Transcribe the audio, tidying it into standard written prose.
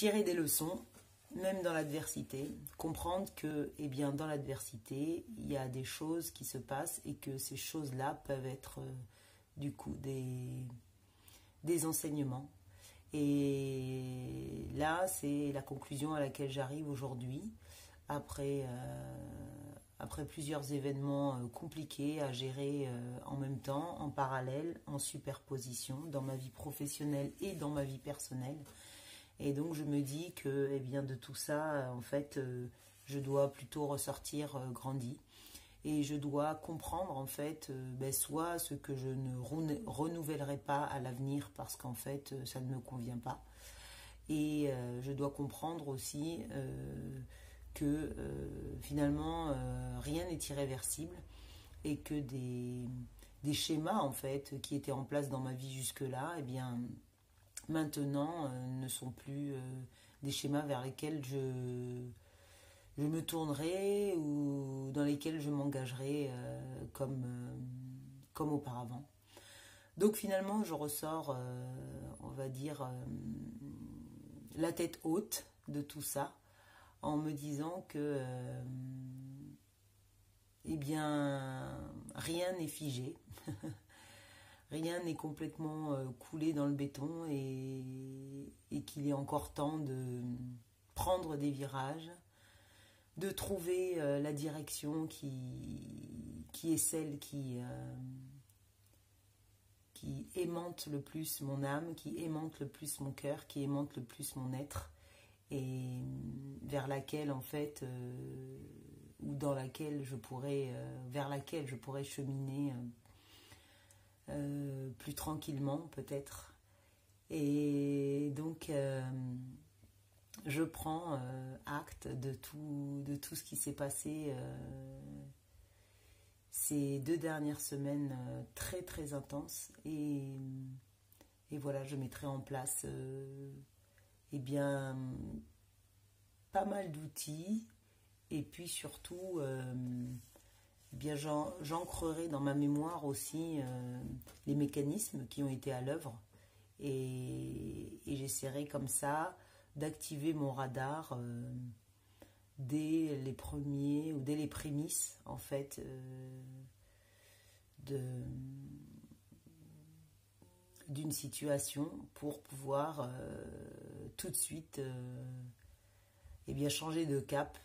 tirer des leçons, même dans l'adversité, comprendre que dans l'adversité, il y a des choses qui se passent et que ces choses-là peuvent être du coup des enseignements. Et là, c'est la conclusion à laquelle j'arrive aujourd'hui, après plusieurs événements compliqués à gérer en même temps, en parallèle, en superposition, dans ma vie professionnelle et dans ma vie personnelle. Et donc je me dis que de tout ça, en fait, je dois plutôt ressortir grandi. Et je dois comprendre en fait soit ce que je ne renouvellerai pas à l'avenir parce qu'en fait ça ne me convient pas. Et je dois comprendre aussi que finalement rien n'est irréversible et que des schémas en fait qui étaient en place dans ma vie jusque-là, maintenant ne sont plus des schémas vers lesquels je me tournerai ou dans lesquels je m'engagerai comme auparavant. Donc finalement, je ressors, on va dire, la tête haute de tout ça, en me disant que, rien n'est figé, rien n'est complètement coulé dans le béton et qu'il est encore temps de prendre des virages, de trouver la direction qui est celle qui aimante le plus mon âme, qui aimante le plus mon cœur, qui aimante le plus mon être, et vers laquelle en fait, ou dans laquelle je pourrais, vers laquelle je pourrais cheminer plus tranquillement peut-être. Et donc je prends acte de tout ce qui s'est passé ces 2 dernières semaines très très intenses et voilà, je mettrai en place pas mal d'outils et puis surtout j'ancrerai dans ma mémoire aussi les mécanismes qui ont été à l'œuvre et j'essaierai comme ça d'activer mon radar dès les premiers ou dès les prémices en fait d'une situation pour pouvoir tout de suite changer de cap